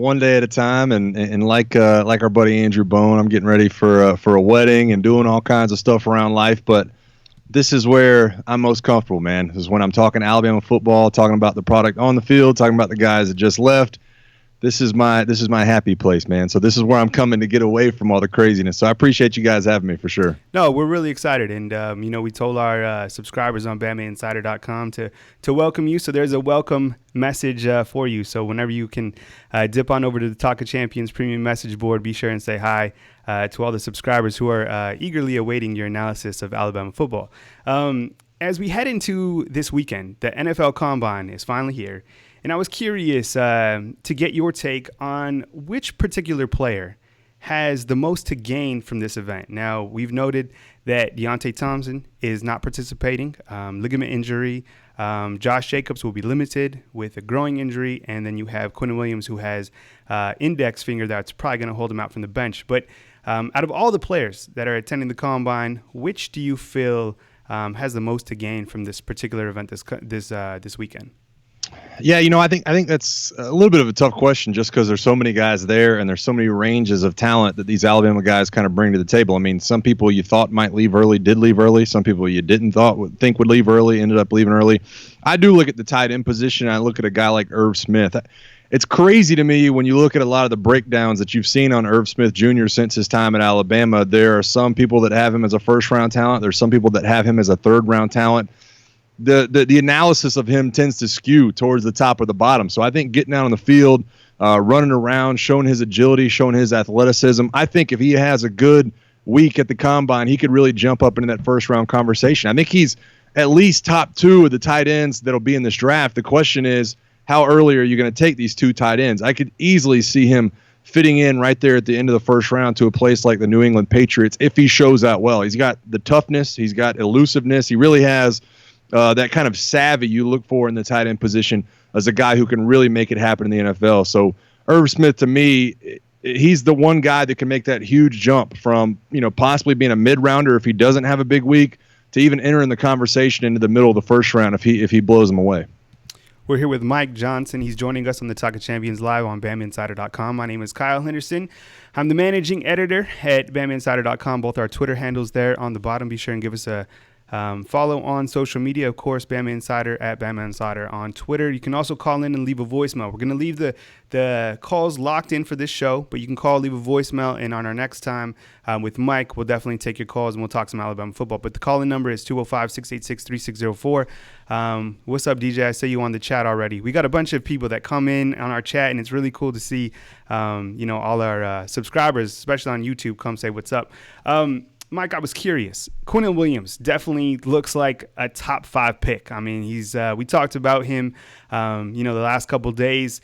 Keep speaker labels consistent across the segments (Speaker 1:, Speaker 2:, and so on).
Speaker 1: one day at a time, and like our buddy Andrew Bone, I'm getting ready for a wedding and doing all kinds of stuff around life. But this is where I'm most comfortable, man. This is when I'm talking Alabama football, talking about the product on the field, talking about the guys that just left. This is my happy place, man. So this is where I'm coming to get away from all the craziness. So I appreciate you guys having me for sure.
Speaker 2: No, we're really excited. And, we told our subscribers on BamaInsider.com to welcome you. So there's a welcome message for you. So whenever you can dip on over to the Talk of Champions premium message board, be sure and say hi to all the subscribers who are eagerly awaiting your analysis of Alabama football. As we head into this weekend, the NFL Combine is finally here. And I was curious to get your take on which particular player has the most to gain from this event. Now, we've noted that Deontay Thompson is not participating, ligament injury. Josh Jacobs will be limited with a growing injury. And then you have Quinnen Williams, who has index finger that's probably going to hold him out from the bench. But out of all the players that are attending the Combine, which do you feel has the most to gain from this particular event this weekend?
Speaker 1: Yeah, I think that's a little bit of a tough question just because there's so many guys there and there's so many ranges of talent that these Alabama guys kind of bring to the table. I mean, some people you thought might leave early did leave early. Some people you didn't think would leave early ended up leaving early. I do look at the tight end position. I look at a guy like Irv Smith. It's crazy to me when you look at a lot of the breakdowns that you've seen on Irv Smith Jr. since his time at Alabama. There are some people that have him as a first-round talent. There's some people that have him as a third-round talent. The analysis of him tends to skew towards the top or the bottom. So I think getting out on the field, running around, showing his agility, showing his athleticism, I think if he has a good week at the Combine, he could really jump up into that first-round conversation. I think he's at least top two of the tight ends that'll be in this draft. The question is, how early are you going to take these two tight ends? I could easily see him fitting in right there at the end of the first round to a place like the New England Patriots if he shows out well. He's got the toughness. He's got elusiveness. He really has that kind of savvy you look for in the tight end position as a guy who can really make it happen in the NFL. So Irv Smith, to me, he's the one guy that can make that huge jump from, possibly being a mid-rounder if he doesn't have a big week to even entering the conversation into the middle of the first round if he blows them away.
Speaker 2: We're here with Mike Johnson. He's joining us on the Talk of Champions live on BamaInsider.com. My name is Kyle Henderson. I'm the managing editor at BamaInsider.com. Both our Twitter handles there on the bottom. Be sure and give us a follow on social media, of course, Bama Insider at Bama Insider on Twitter. You can also call in and leave a voicemail. We're going to leave the calls locked in for this show, but you can leave a voicemail, and on our next time with Mike, we'll definitely take your calls and we'll talk some Alabama football. But the call-in number is 205-686-3604. What's up, DJ? I see you on the chat already. We got a bunch of people that come in on our chat, and it's really cool to see, all our subscribers, especially on YouTube, come say what's up. Mike, I was curious. Quinnen Williams definitely looks like a top 5 pick. I mean, we talked about him, the last couple days.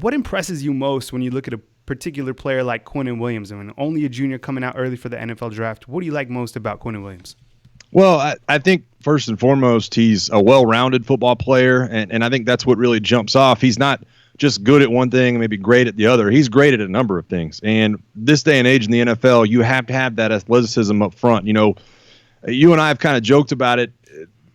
Speaker 2: What impresses you most when you look at a particular player like Quinnen Williams? I mean, only a junior coming out early for the NFL draft. What do you like most about Quinnen Williams?
Speaker 1: Well, I think first and foremost, he's a well-rounded football player, and I think that's what really jumps off. He's not just good at one thing and maybe great at the other. He's great at a number of things. And this day and age in the NFL, you have to have that athleticism up front. You and I have kind of joked about it.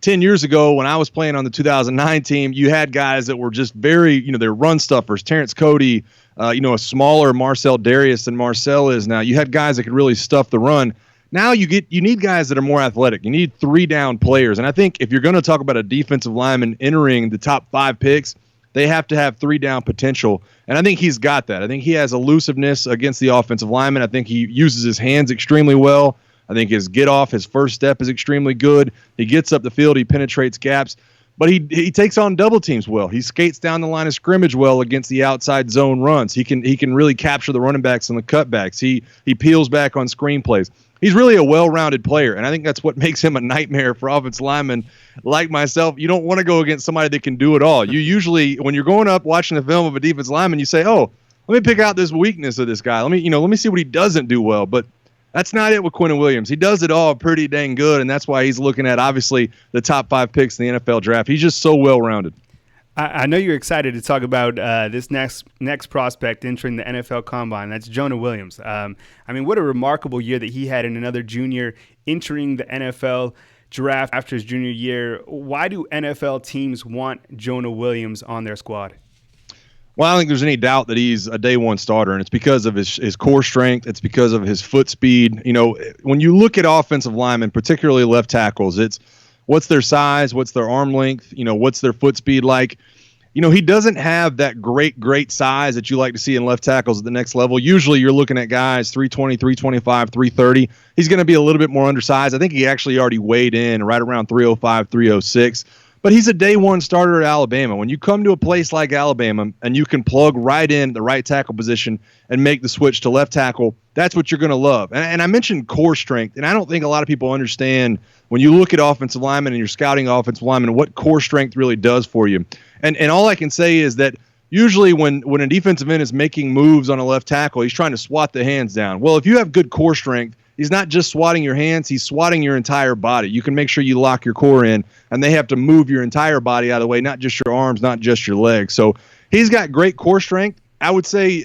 Speaker 1: 10 years ago when I was playing on the 2009 team, you had guys that were just very, they're run stuffers. Terrence Cody, a smaller Marcel Darius than Marcel is now. You had guys that could really stuff the run. Now you need guys that are more athletic. You need 3-down players. And I think if you're going to talk about a defensive lineman entering the top 5 picks, they have to have 3-down potential, and I think he's got that. I think he has elusiveness against the offensive lineman. I think he uses his hands extremely well. I think his his first step is extremely good. He gets up the field, he penetrates gaps, but he takes on double teams well. He skates down the line of scrimmage well against the outside zone runs. He can really capture the running backs and the cutbacks. He peels back on screen plays. He's really a well-rounded player, and I think that's what makes him a nightmare for offensive linemen like myself. You don't want to go against somebody that can do it all. You usually, when you're going up watching the film of a defensive lineman, you say, "Oh, let me pick out this weakness of this guy. Let me see what he doesn't do well." But that's not it with Quinnen Williams. He does it all pretty dang good, and that's why he's looking at obviously the top 5 picks in the NFL draft. He's just so well-rounded.
Speaker 2: I know you're excited to talk about this next prospect entering the NFL Combine. That's Jonah Williams. What a remarkable year that he had in another junior entering the NFL draft after his junior year. Why do NFL teams want Jonah Williams on their squad?
Speaker 1: Well, I don't think there's any doubt that he's a day one starter, and it's because of his core strength. It's because of his foot speed. You know, when you look at offensive linemen, particularly left tackles, it's what's their size, what's their arm length, you know, what's their foot speed like. You know, he doesn't have that great size that you like to see in left tackles at the next level. Usually you're looking at guys 320, 325, 330. He's going to be a little bit more undersized. I think he actually already weighed in right around 305, 306. But he's a day one starter at Alabama. When you come to a place like Alabama and you can plug right in the right tackle position and make the switch to left tackle, that's what you're going to love. And I mentioned core strength, and I don't think a lot of people understand when you look at offensive linemen and you're scouting offensive linemen what core strength really does for you. And all I can say is that usually when a defensive end is making moves on a left tackle, he's trying to swat the hands down. Well, if you have good core strength, he's not just swatting your hands, he's swatting your entire body. You can make sure you lock your core in, and they have to move your entire body out of the way, not just your arms, not just your legs. So he's got great core strength. I would say,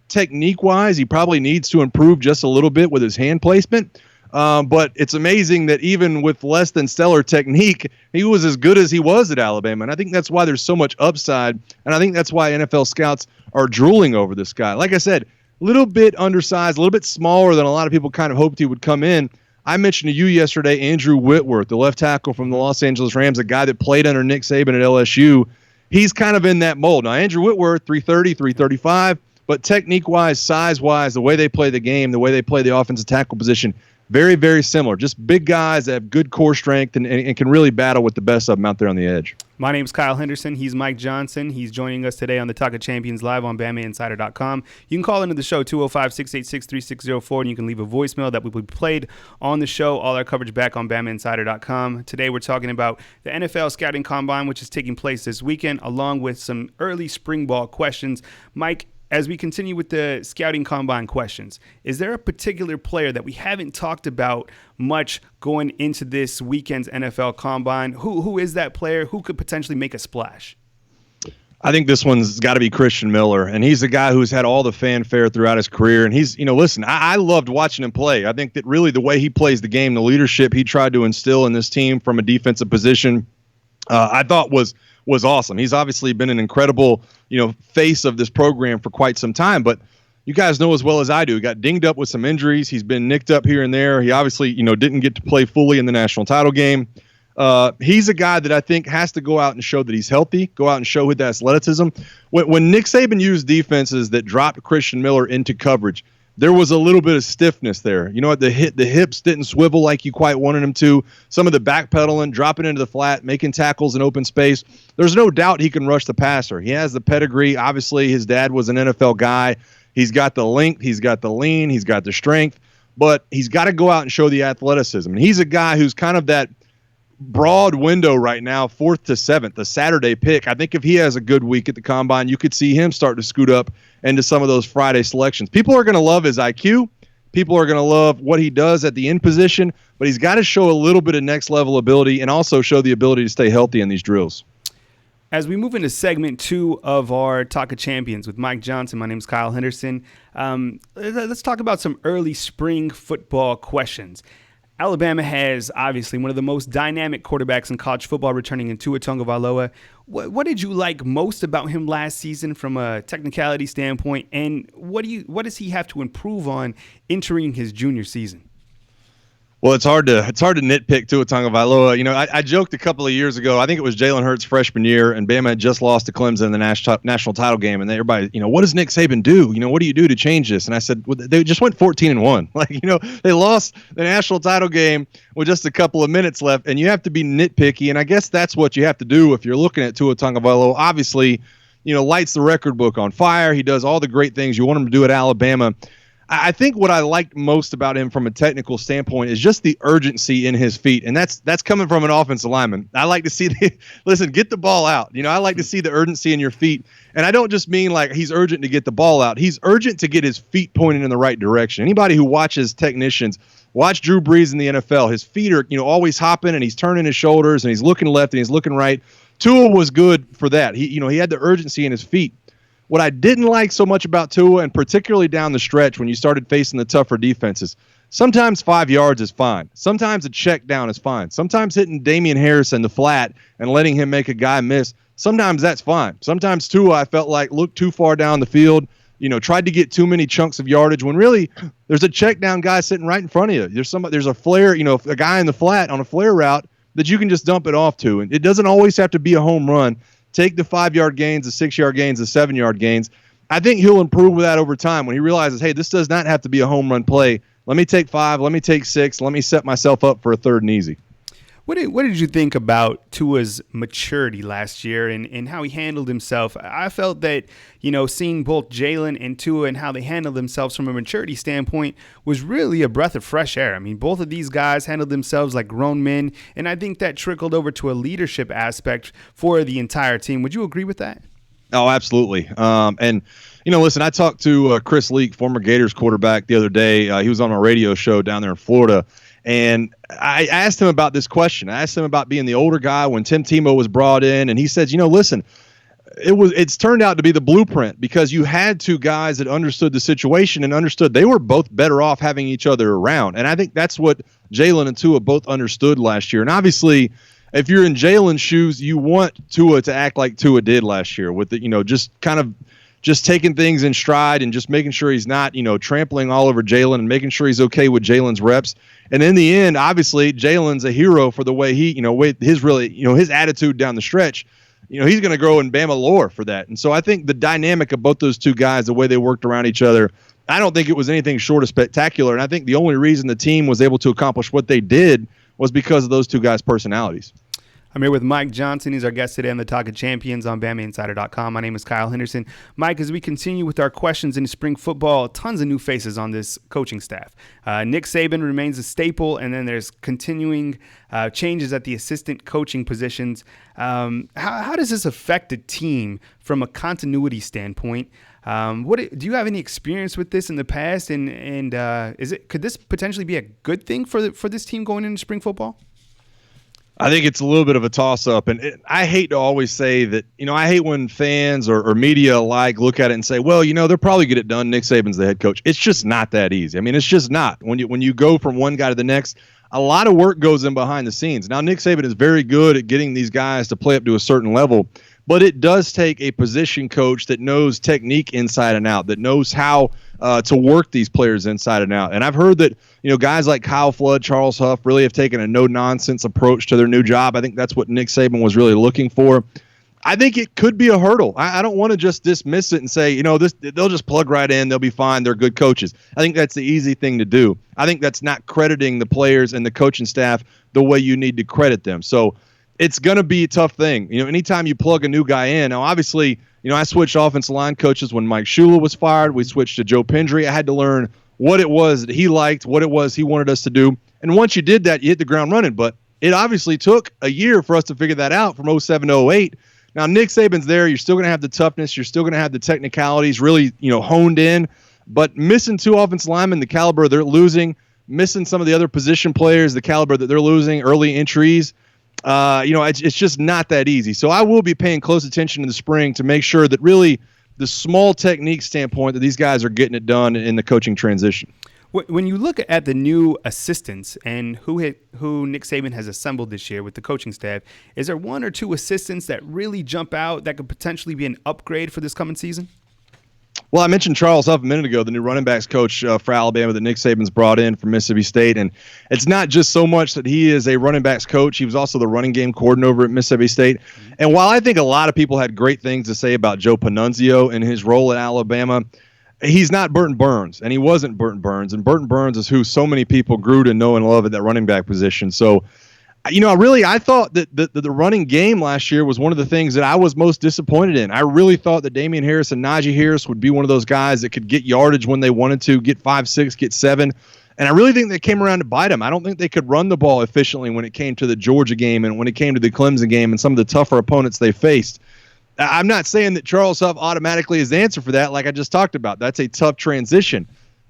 Speaker 1: technique-wise, he probably needs to improve just a little bit with his hand placement. But it's amazing that even with less than stellar technique, he was as good as he was at Alabama. And I think that's why there's so much upside. And I think that's why NFL scouts are drooling over this guy. Like I said, a little bit undersized, a little bit smaller than a lot of people kind of hoped he would come in. I mentioned to you yesterday Andrew Whitworth, the left tackle from the Los Angeles Rams, a guy that played under Nick Saban at LSU. He's kind of in that mold. Now, Andrew Whitworth, 330, 335, but technique-wise, size-wise, the way they play the game, the way they play the offensive tackle position, very, very similar. Just big guys that have good core strength and can really battle with the best of them out there on the edge.
Speaker 2: My name's Kyle Henderson. He's Mike Johnson. He's joining us today on the Talk of Champions live on BamaInsider.com. You can call into the show 205-686-3604, and you can leave a voicemail that will be played on the show. All our coverage back on BamaInsider.com. Today we're talking about the NFL Scouting Combine, which is taking place this weekend, along with some early spring ball questions. Mike, as we continue with the Scouting Combine questions, is there a particular player that we haven't talked about much going into this weekend's NFL Combine? Who is that player? Who could potentially make a splash?
Speaker 1: I think this one's got to be Christian Miller, and he's a guy who's had all the fanfare throughout his career. And he's, listen, I loved watching him play. I think that really the way he plays the game, the leadership he tried to instill in this team from a defensive position, I thought was awesome. He's obviously been an incredible, face of this program for quite some time, but you guys know as well as I do, he got dinged up with some injuries. He's been nicked up here and there. He obviously, didn't get to play fully in the national title game. He's a guy that I think has to go out and show that he's healthy, go out and show with the athleticism. When Nick Saban used defenses that dropped Christian Miller into coverage, there was a little bit of stiffness there. The hips didn't swivel like you quite wanted them to. Some of the backpedaling, dropping into the flat, making tackles in open space. There's no doubt he can rush the passer. He has the pedigree. Obviously, his dad was an NFL guy. He's got the length. He's got the lean. He's got the strength. But he's got to go out and show the athleticism. And he's a guy who's kind of that broad window right now, 4th to 7th, the Saturday pick. I think if he has a good week at the Combine, you could see him start to scoot up into some of those Friday selections. People are going to love his IQ. People are going to love what he does at the end position, but he's got to show a little bit of next level ability and also show the ability to stay healthy in these drills.
Speaker 2: As we move into segment 2 of our Talk of Champions with Mike Johnson, my name is Kyle Henderson. Let's talk about some early spring football questions. Alabama has obviously one of the most dynamic quarterbacks in college football returning in Tua Tagovailoa. What did you like most about him last season from a technicality standpoint, and what does he have to improve on entering his junior season?
Speaker 1: Well, it's hard to nitpick Tua Tagovailoa. I joked a couple of years ago. I think it was Jalen Hurts' freshman year, and Bama had just lost to Clemson in the national title game. And everybody, what does Nick Saban do? What do you do to change this? And I said, well, they just went 14-1. They lost the national title game with just a couple of minutes left, and you have to be nitpicky. And I guess that's what you have to do if you're looking at Tua Tagovailoa. Obviously, lights the record book on fire. He does all the great things you want him to do at Alabama. I think what I liked most about him from a technical standpoint is just the urgency in his feet, and that's coming from an offensive lineman. I like to see get the ball out. I like to see the urgency in your feet, and I don't just mean like he's urgent to get the ball out. He's urgent to get his feet pointed in the right direction. Anybody who watches technicians, watch Drew Brees in the NFL. His feet are always hopping, and he's turning his shoulders, and he's looking left, and he's looking right. Tua was good for that. He had the urgency in his feet. What I didn't like so much about Tua, and particularly down the stretch when you started facing the tougher defenses, sometimes 5 yards is fine. Sometimes a check down is fine. Sometimes hitting Damian Harris in the flat and letting him make a guy miss, sometimes that's fine. Sometimes Tua, I felt like, looked too far down the field, tried to get too many chunks of yardage when really there's a check down guy sitting right in front of you. There's a flare, a guy in the flat on a flare route that you can just dump it off to. And it doesn't always have to be a home run. Take the 5-yard gains, the 6-yard gains, the 7-yard gains. I think he'll improve with that over time when he realizes, hey, this does not have to be a home run play. Let me take 5, let me take 6, let me set myself up for a 3rd and easy.
Speaker 2: What did you think about Tua's maturity last year and how he handled himself? I felt that, seeing both Jalen and Tua and how they handled themselves from a maturity standpoint was really a breath of fresh air. I mean, both of these guys handled themselves like grown men, and I think that trickled over to a leadership aspect for the entire team. Would you agree with that?
Speaker 1: Oh, absolutely. And listen, I talked to Chris Leak, former Gators quarterback, the other day. He was on a radio show down there in Florida. And I asked him about this question. I asked him about being the older guy when Tim Tebow was brought in, and he said, listen, it's turned out to be the blueprint because you had 2 guys that understood the situation and understood they were both better off having each other around. And I think that's what Jalen and Tua both understood last year. And obviously, if you're in Jalen's shoes, you want Tua to act like Tua did last year with the, just taking things in stride and just making sure he's not, trampling all over Jalen and making sure he's okay with Jalen's reps. And in the end, obviously, Jalen's a hero for the way he, his attitude down the stretch. He's going to grow in Bama lore for that. And so I think the dynamic of both those 2 guys, the way they worked around each other, I don't think it was anything short of spectacular. And I think the only reason the team was able to accomplish what they did was because of those 2 guys' personalities.
Speaker 2: I'm here with Mike Johnson. He's our guest today on the Talk of Champions on BamaInsider.com. My name is Kyle Henderson. Mike, as we continue with our questions in spring football, tons of new faces on this coaching staff. Nick Saban remains a staple, and then there's continuing changes at the assistant coaching positions. How does this affect the team from a continuity standpoint? Do you have any experience with this in the past? And could this potentially be a good thing for this team going into spring football?
Speaker 1: I think it's a little bit of a toss-up, and I hate to always say that, I hate when fans or media alike look at it and say, well, they'll probably get it done. Nick Saban's the head coach. It's just not that easy. I mean, it's just not. When you go from one guy to the next, a lot of work goes in behind the scenes. Now, Nick Saban is very good at getting these guys to play up to a certain level, but it does take a position coach that knows technique inside and out, that knows how to work these players inside and out. And I've heard that, guys like Kyle Flood, Charles Huff really have taken a no-nonsense approach to their new job. I think that's what Nick Saban was really looking for. I think it could be a hurdle. I don't want to just dismiss it and say, they'll just plug right in. They'll be fine. They're good coaches. I think that's the easy thing to do. I think that's not crediting the players and the coaching staff the way you need to credit them. So it's going to be a tough thing. Anytime you plug a new guy in, now obviously, I switched offensive line coaches when Mike Shula was fired. We switched to Joe Pendry. I had to learn what it was that he liked, what it was he wanted us to do. And once you did that, you hit the ground running. But it obviously took a year for us to figure that out from 07 to 08. Now, Nick Saban's there. You're still going to have the toughness. You're still going to have the technicalities really, honed in. But missing 2 offensive linemen, the caliber they're losing, missing some of the other position players, the caliber that they're losing, early entries, it's just not that easy. So I will be paying close attention in the spring to make sure that really the small technique standpoint that these guys are getting it done in the coaching transition.
Speaker 2: When you look at the new assistants and who Nick Saban has assembled this year with the coaching staff, is there 1 or 2 assistants that really jump out that could potentially be an upgrade for this coming season?
Speaker 1: Well, I mentioned Charles Huff a minute ago, the new running backs coach for Alabama that Nick Saban's brought in from Mississippi State. And it's not just so much that he is a running backs coach. He was also the running game coordinator at Mississippi State. And while I think a lot of people had great things to say about Joe Panunzio and his role at Alabama, he's not Burton Burns, and he wasn't Burton Burns. And Burton Burns is who so many people grew to know and love at that running back position. So, I thought that the running game last year was one of the things that I was most disappointed in. I really thought that Damian Harris and Najee Harris would be one of those guys that could get yardage when they wanted to, get 5, 6, get 7. And I really think they came around to bite them. I don't think they could run the ball efficiently when it came to the Georgia game and when it came to the Clemson game and some of the tougher opponents they faced. I'm not saying that Charles Huff automatically is the answer for that, like I just talked about. That's a tough transition.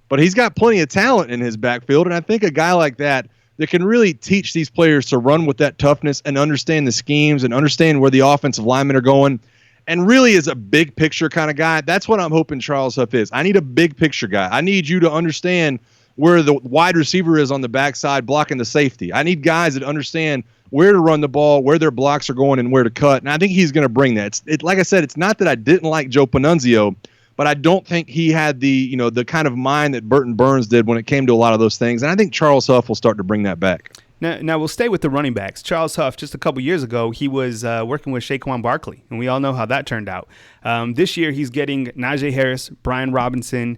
Speaker 1: But he's got plenty of talent in his backfield, and I think a guy like that can really teach these players to run with that toughness and understand the schemes and understand where the offensive linemen are going, and really is a big picture kind of guy. That's what I'm hoping Charles Huff is. I need a big picture guy. I need you to understand where the wide receiver is on the backside blocking the safety. I need guys that understand where to run the ball, where their blocks are going, and where to cut. And I think he's going to bring that. Like I said, it's not that I didn't like Joe Panunzio, but I don't think he had the kind of mind that Burton Burns did when it came to a lot of those things. And I think Charles Huff will start to bring that back.
Speaker 2: Now we'll stay with the running backs. Charles Huff, just a couple years ago, he was working with Saquon Barkley, and we all know how that turned out. This year, he's getting Najee Harris, Brian Robinson,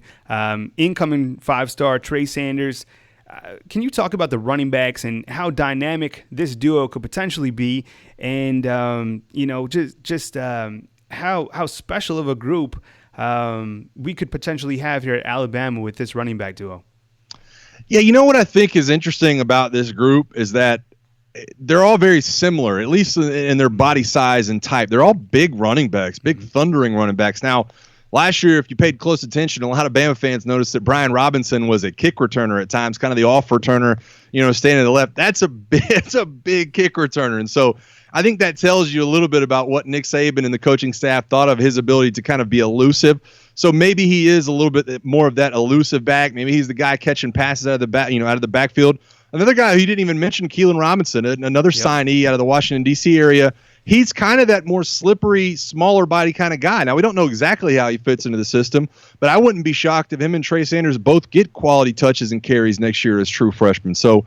Speaker 2: incoming 5-star Trey Sanders. Can you talk about the running backs and how dynamic this duo could potentially be, and how special of a group we could potentially have here at Alabama with this running back duo?
Speaker 1: Yeah, you know what I think is interesting about this group is that they're all very similar, at least in their body size and type. They're all big running backs, big thundering running backs. Now, last year, if you paid close attention, a lot of Bama fans noticed that Brian Robinson was a kick returner at times, kind of the off returner, staying to the left. That's a big kick returner. And so I think that tells you a little bit about what Nick Saban and the coaching staff thought of his ability to kind of be elusive. So maybe he is a little bit more of that elusive back. Maybe he's the guy catching passes out of the backfield. Another guy who you didn't even mention, Keelan Robinson, another signee out of the Washington, D.C. area. He's kind of that more slippery, smaller body kind of guy. Now, we don't know exactly how he fits into the system, but I wouldn't be shocked if him and Trey Sanders both get quality touches and carries next year as true freshmen. So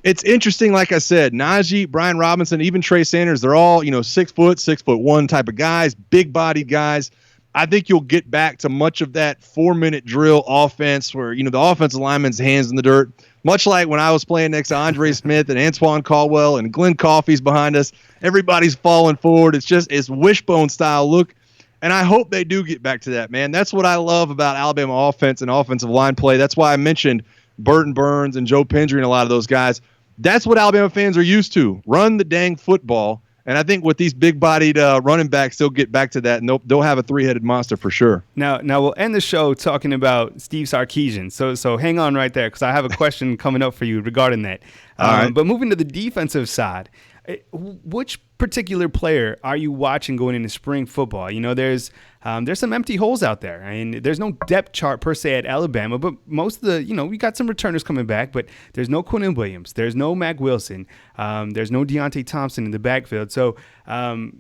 Speaker 1: it's interesting, like I said, Najee, Brian Robinson, even Trey Sanders, they're all 6 foot, 6'1" type of guys, big-bodied guys. I think you'll get back to much of that 4-minute drill offense where, the offensive lineman's hands in the dirt, much like when I was playing next to Andre Smith and Antoine Caldwell and Glenn Coffey's behind us. Everybody's falling forward. It's wishbone style look. And I hope they do get back to that, man. That's what I love about Alabama offense and offensive line play. That's why I mentioned Burton Burns and Joe Pendry and a lot of those guys. That's what Alabama fans are used to. Run the dang football. And I think with these big-bodied running backs, they'll get back to that, and they'll have a three-headed monster for sure.
Speaker 2: Now we'll end the show talking about Steve Sarkeesian. So hang on right there, because I have a question coming up for you regarding that.
Speaker 1: All right.
Speaker 2: But moving to the defensive side, which particular player are you watching going into spring football? There's some empty holes out there. I mean, there's no depth chart per se at Alabama, but most of the, we got some returners coming back, but there's no Quinnen Williams. There's no Mac Wilson. There's no Deontay Thompson in the backfield. So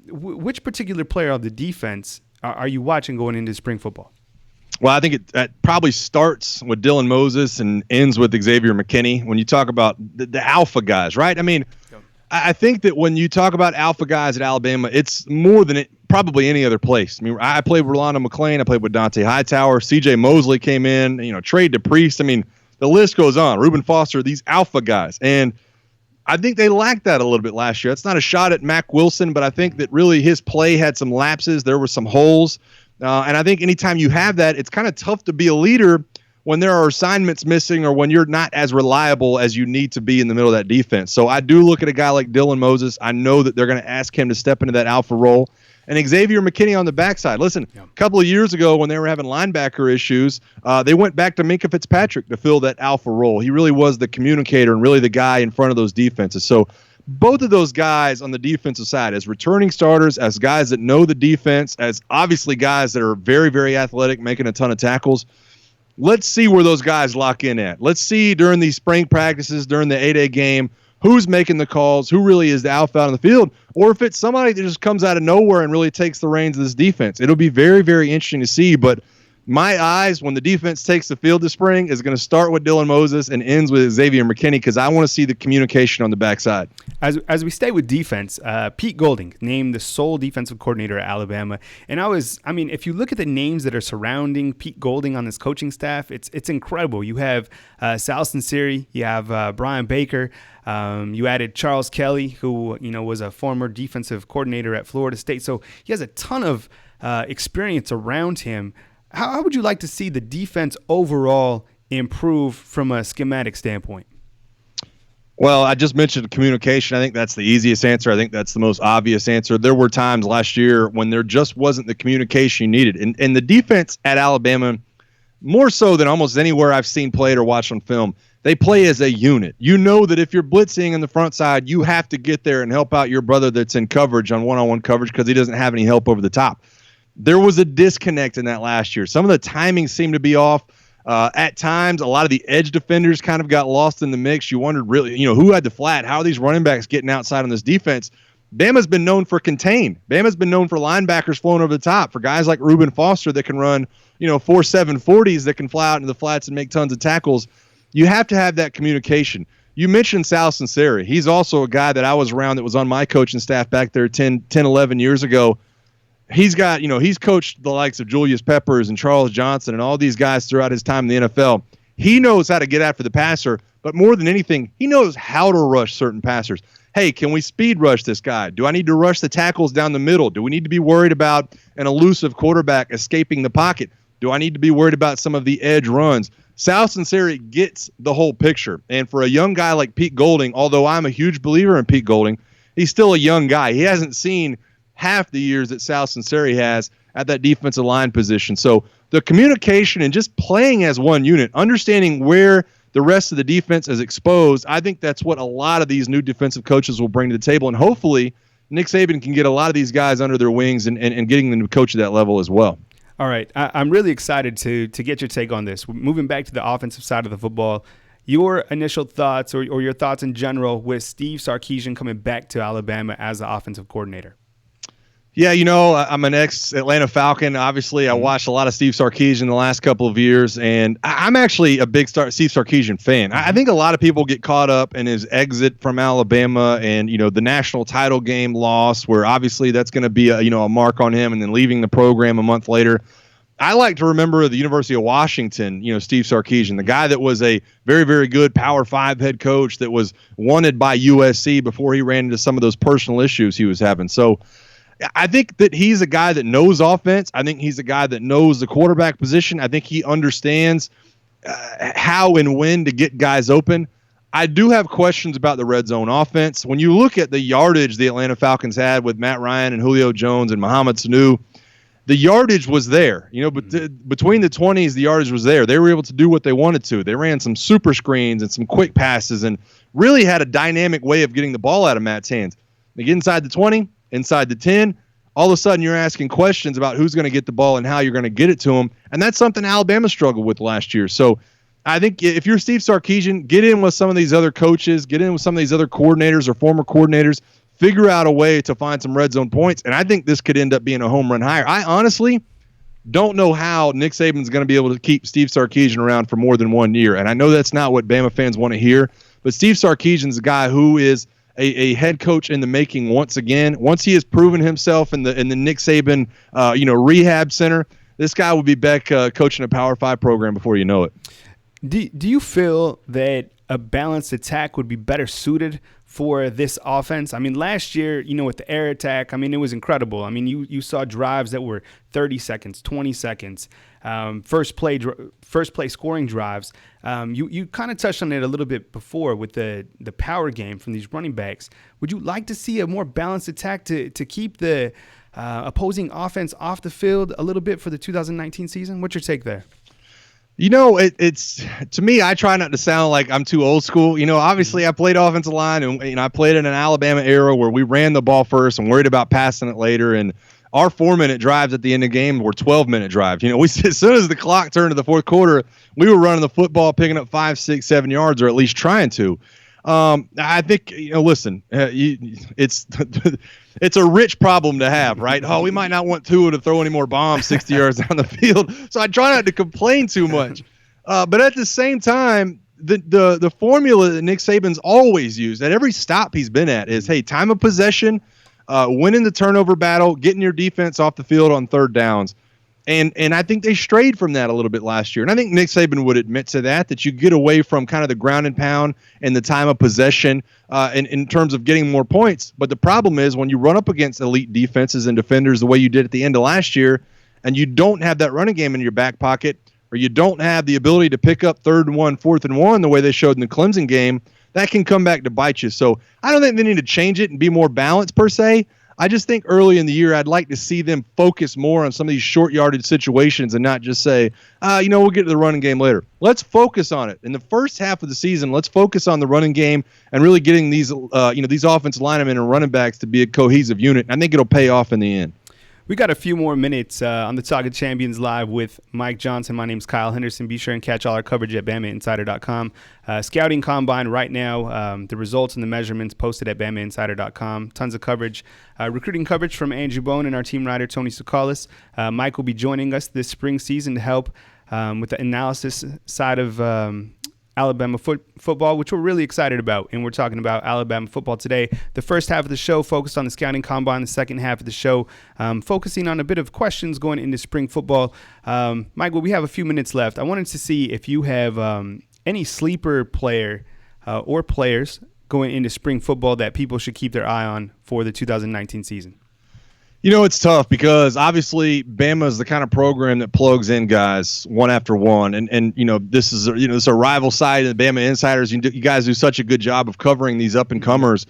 Speaker 2: which particular player of the defense are you watching going into spring football?
Speaker 1: Well, I think it probably starts with Dylan Moses and ends with Xavier McKinney when you talk about the alpha guys, right? I mean, I think that when you talk about alpha guys at Alabama, it's more than probably any other place. I mean, I played with Rolando McClain. I played with Dante Hightower. C.J. Mosley came in, Trey DePriest. I mean, the list goes on. Reuben Foster, these alpha guys. And I think they lacked that a little bit last year. It's not a shot at Mac Wilson, but I think that really his play had some lapses. There were some holes. And I think anytime you have that, it's kind of tough to be a leader when there are assignments missing or when you're not as reliable as you need to be in the middle of that defense. So I do look at a guy like Dylan Moses. I know that they're going to ask him to step into that alpha role. And Xavier McKinney on the backside. Listen, a couple of years ago when they were having linebacker issues, they went back to Minkah Fitzpatrick to fill that alpha role. He really was the communicator and really the guy in front of those defenses. So both of those guys on the defensive side, as returning starters, as guys that know the defense, as obviously guys that are very, very athletic, making a ton of tackles, let's see where those guys lock in at. Let's see during these spring practices, during the 8A game, who's making the calls, who really is the alpha out on the field, or if it's somebody that just comes out of nowhere and really takes the reins of this defense. It'll be very, very interesting to see, but my eyes, when the defense takes the field this spring, is going to start with Dylan Moses and ends with Xavier McKinney because I want to see the communication on the backside.
Speaker 2: As we stay with defense, Pete Golding named the sole defensive coordinator at Alabama. And if you look at the names that are surrounding Pete Golding on this coaching staff, it's incredible. You have Sal Sinceri, you have Brian Baker, you added Charles Kelly, who was a former defensive coordinator at Florida State. So he has a ton of experience around him. How would you like to see the defense overall improve from a schematic standpoint?
Speaker 1: Well, I just mentioned communication. I think that's the easiest answer. I think that's the most obvious answer. There were times last year when there just wasn't the communication you needed. And the defense at Alabama, more so than almost anywhere I've seen played or watched on film, they play as a unit. You know that if you're blitzing on the front side, you have to get there and help out your brother that's in coverage on one-on-one coverage because he doesn't have any help over the top. There was a disconnect in that last year. Some of the timing seemed to be off. At times, a lot of the edge defenders kind of got lost in the mix. You wondered really, who had the flat? How are these running backs getting outside on this defense? Bama's been known for contain. Bama's been known for linebackers flowing over the top, for guys like Reuben Foster that can run, 4.7 40s that can fly out into the flats and make tons of tackles. You have to have that communication. You mentioned Sal Sinceri. He's also a guy that I was around that was on my coaching staff back there 10, 11 years ago. He's got, he's coached the likes of Julius Peppers and Charles Johnson and all these guys throughout his time in the NFL. He knows how to get after the passer, but more than anything, he knows how to rush certain passers. Hey, can we speed rush this guy? Do I need to rush the tackles down the middle? Do we need to be worried about an elusive quarterback escaping the pocket? Do I need to be worried about some of the edge runs? Sal Sinceri gets the whole picture. And for a young guy like Pete Golding, although I'm a huge believer in Pete Golding, he's still a young guy. He hasn't seen half the years that Sal Sinceri has at that defensive line position. So the communication and just playing as one unit, understanding where the rest of the defense is exposed, I think that's what a lot of these new defensive coaches will bring to the table. And hopefully Nick Saban can get a lot of these guys under their wings and getting them to coach at that level as well.
Speaker 2: All right. I'm really excited to get your take on this. Moving back to the offensive side of the football, your initial thoughts or your thoughts in general with Steve Sarkeesian coming back to Alabama as the offensive coordinator.
Speaker 1: Yeah, I'm an ex-Atlanta Falcon. Obviously, I watched a lot of Steve Sarkeesian the last couple of years, and I'm actually a big Steve Sarkeesian fan. I think a lot of people get caught up in his exit from Alabama and, the national title game loss, where obviously that's going to be a mark on him, and then leaving the program a month later. I like to remember the University of Washington, Steve Sarkeesian, the guy that was a very, very good Power 5 head coach that was wanted by USC before he ran into some of those personal issues he was having. So I think that he's a guy that knows offense. I think he's a guy that knows the quarterback position. I think he understands how and when to get guys open. I do have questions about the red zone offense. When you look at the yardage the Atlanta Falcons had with Matt Ryan and Julio Jones and Mohamed Sanu, the yardage was there. But between the 20s, the yardage was there. They were able to do what they wanted to. They ran some super screens and some quick passes and really had a dynamic way of getting the ball out of Matt's hands. They get inside the 20, inside the 10, all of a sudden you're asking questions about who's going to get the ball and how you're going to get it to him. And that's something Alabama struggled with last year. So I think if you're Steve Sarkeesian, get in with some of these other coaches, get in with some of these other coordinators or former coordinators, figure out a way to find some red zone points. And I think this could end up being a home run hire. I honestly don't know how Nick Saban's going to be able to keep Steve Sarkeesian around for more than 1 year. And I know that's not what Bama fans want to hear, but Steve Sarkeesian's a guy who is a head coach in the making once again. Once he has proven himself in the Nick Saban rehab center, this guy will be back coaching a Power 5 program before you know it.
Speaker 2: Do you feel that a balanced attack would be better suited for this offense? I mean, last year, with the air attack, it was incredible. You saw drives that were 30 seconds, 20 seconds, first play scoring drives. You kind of touched on it a little bit before with the power game from these running backs. Would you like to see a more balanced attack to keep the opposing offense off the field a little bit for the 2019 season? What's your take there?
Speaker 1: It's to me, I try not to sound like I'm too old school. Obviously I played offensive line and I played in an Alabama era where we ran the ball first and worried about passing it later. And our 4-minute drives at the end of the game were 12-minute drives. As soon as the clock turned to the fourth quarter, we were running the football, picking up 5, 6, 7 yards, or at least trying to. I think, listen, it's a rich problem to have, right? Oh, we might not want Tua to throw any more bombs 60 yards down the field. So I try not to complain too much. But at the same time, the formula that Nick Saban's always used at every stop he's been at is, hey, time of possession, winning the turnover battle, getting your defense off the field on third downs. And I think they strayed from that a little bit last year. And I think Nick Saban would admit to that you get away from kind of the ground and pound and the time of possession in terms of getting more points. But the problem is when you run up against elite defenses and defenders the way you did at the end of last year, and you don't have that running game in your back pocket, or you don't have the ability to pick up 3rd and 1, 4th and 1 the way they showed in the Clemson game, that can come back to bite you. So I don't think they need to change it and be more balanced per se. I just think early in the year, I'd like to see them focus more on some of these short yardage situations and not just say, we'll get to the running game later. Let's focus on it. In the first half of the season, let's focus on the running game and really getting these offensive linemen and running backs to be a cohesive unit. I think it'll pay off in the end.
Speaker 2: We got a few more minutes on the Talk of Champions Live with Mike Johnson. My name's Kyle Henderson. Be sure and catch all our coverage at BamaInsider.com. Scouting Combine right now, the results and the measurements posted at BamaInsider.com. Tons of coverage. Recruiting coverage from Andrew Bone and our team writer, Tony Tsoukalis. Mike will be joining us this spring season to help with the analysis side of Alabama football, which we're really excited about. And we're talking about Alabama football today. The first half of the show focused on the Scouting Combine. The second half of the show focusing on a bit of questions going into spring football. Michael, we have a few minutes left. I wanted to see if you have any sleeper player or players going into spring football that people should keep their eye on for the 2019 season.
Speaker 1: You know, it's tough because obviously Bama is the kind of program that plugs in guys one after one. And you know, this is a rival side of the Bama Insiders. You guys do such a good job of covering these up-and-comers.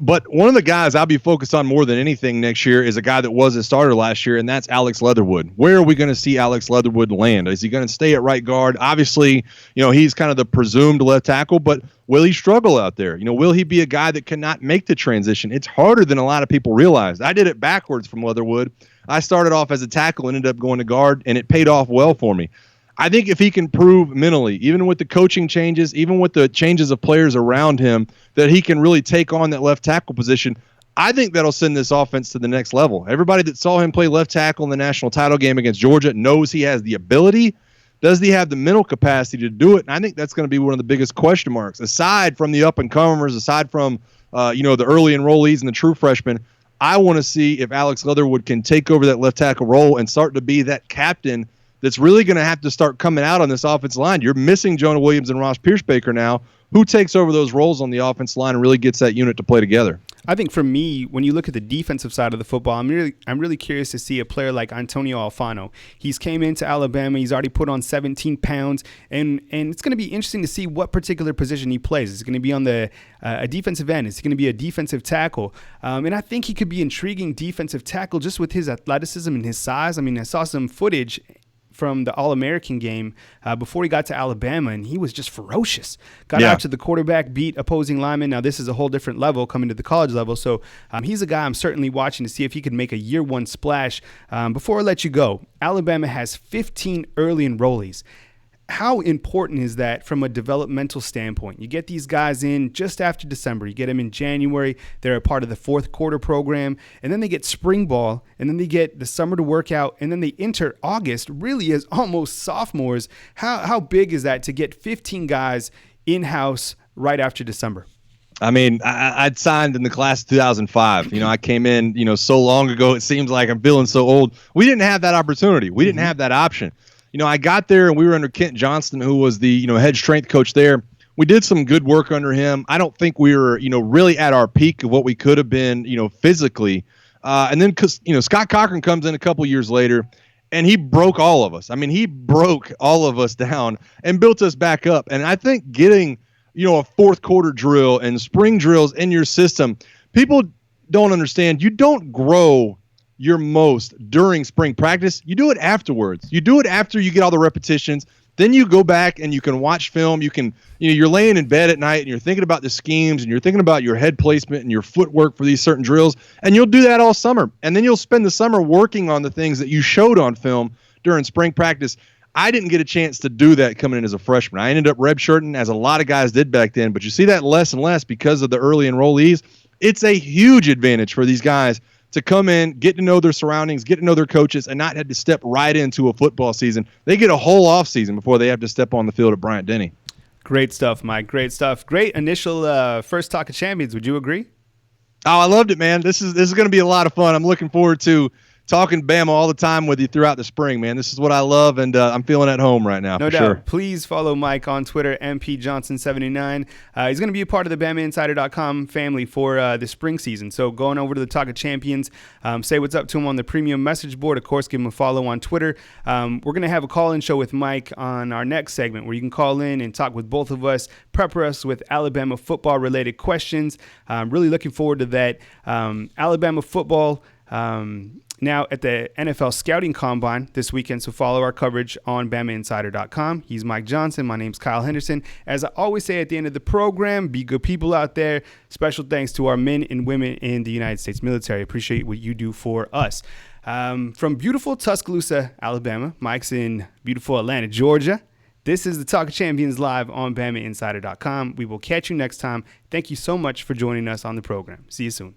Speaker 1: But one of the guys I'll be focused on more than anything next year is a guy that was a starter last year, and that's Alex Leatherwood. Where are we going to see Alex Leatherwood land? Is he going to stay at right guard? Obviously, you know, he's kind of the presumed left tackle, but will he struggle out there? You know, will he be a guy that cannot make the transition? It's harder than a lot of people realize. I did it backwards from Leatherwood. I started off as a tackle and ended up going to guard, and it paid off well for me. I think if he can prove mentally, even with the coaching changes, even with the changes of players around him, that he can really take on that left tackle position, I think that'll send this offense to the next level. Everybody that saw him play left tackle in the national title game against Georgia knows he has the ability. Does he have the mental capacity to do it? And I think that's going to be one of the biggest question marks. Aside from the up-and-comers, aside from the early enrollees and the true freshmen, I want to see if Alex Leatherwood can take over that left tackle role and start to be that captain that's really going to have to start coming out on this offensive line. You're missing Jonah Williams and Ross Pierce-Baker now. Who takes over those roles on the offensive line and really gets that unit to play together?
Speaker 2: I think for me, when you look at the defensive side of the football, I'm really curious to see a player like Antonio Alfano. He's came into Alabama. He's already put on 17 pounds, and it's going to be interesting to see what particular position he plays. Is it going to be on the a defensive end? Is it going to be a defensive tackle? And I think he could be intriguing defensive tackle just with his athleticism and his size. I mean, I saw some footage from the All-American game before he got to Alabama, and he was just ferocious. Got out to the quarterback, beat opposing linemen. Now, this is a whole different level coming to the college level, so he's a guy I'm certainly watching to see if he could make a year one splash. Before I let you go, Alabama has 15 early enrollees. How important is that from a developmental standpoint? You get these guys in just after December. You get them in January. They're a part of the fourth quarter program. And then they get spring ball. And then they get the summer to work out. And then they enter August really as almost sophomores. How big is that to get 15 guys in-house right after December?
Speaker 1: I mean, I'd signed in the class of 2005. You know, I came in, so long ago. It seems like I'm feeling so old. We didn't have that opportunity. We didn't have that option. You know, I got there and we were under Kent Johnston, who was the, head strength coach there. We did some good work under him. I don't think we were, really at our peak of what we could have been, physically. And then, Scott Cochran comes in a couple years later and he broke all of us. I mean, he broke all of us down and built us back up. And I think getting, a fourth quarter drill and spring drills in your system, people don't understand. You don't grow your most during spring practice. You do it afterwards. You do it after you get all the repetitions. Then you go back and you can watch film. You can, you're laying in bed at night and you're thinking about the schemes and you're thinking about your head placement and your footwork for these certain drills. And you'll do that all summer. And then you'll spend the summer working on the things that you showed on film during spring practice. I didn't get a chance to do that coming in as a freshman. I ended up redshirting, as a lot of guys did back then. But you see that less and less because of the early enrollees. It's a huge advantage for these guys to come in, get to know their surroundings, get to know their coaches, and not have to step right into a football season. They get a whole off season before they have to step on the field at Bryant-Denny.
Speaker 2: Great stuff, Mike. Great stuff. Great initial first Talk of Champions. Would you agree?
Speaker 1: Oh, I loved it, man. This is going to be a lot of fun. I'm looking forward to talking Bama all the time with you throughout the spring, man. This is what I love, and I'm feeling at home right now.
Speaker 2: No doubt.
Speaker 1: Sure.
Speaker 2: Please follow Mike on Twitter, MPJohnson79. He's going to be a part of the BamaInsider.com family for the spring season. So going over to the Talk of Champions, say what's up to him on the premium message board. Of course, give him a follow on Twitter. We're going to have a call-in show with Mike on our next segment where you can call in and talk with both of us, pepper us with Alabama football-related questions. I'm really looking forward to that. Alabama football, now at the NFL Scouting Combine this weekend, so follow our coverage on BamaInsider.com. He's Mike Johnson. My name's Kyle Henderson. As I always say at the end of the program, be good people out there. Special thanks to our men and women in the United States military. Appreciate what you do for us. From beautiful Tuscaloosa, Alabama, Mike's in beautiful Atlanta, Georgia. This is the Talk of Champions live on BamaInsider.com. We will catch you next time. Thank you so much for joining us on the program. See you soon.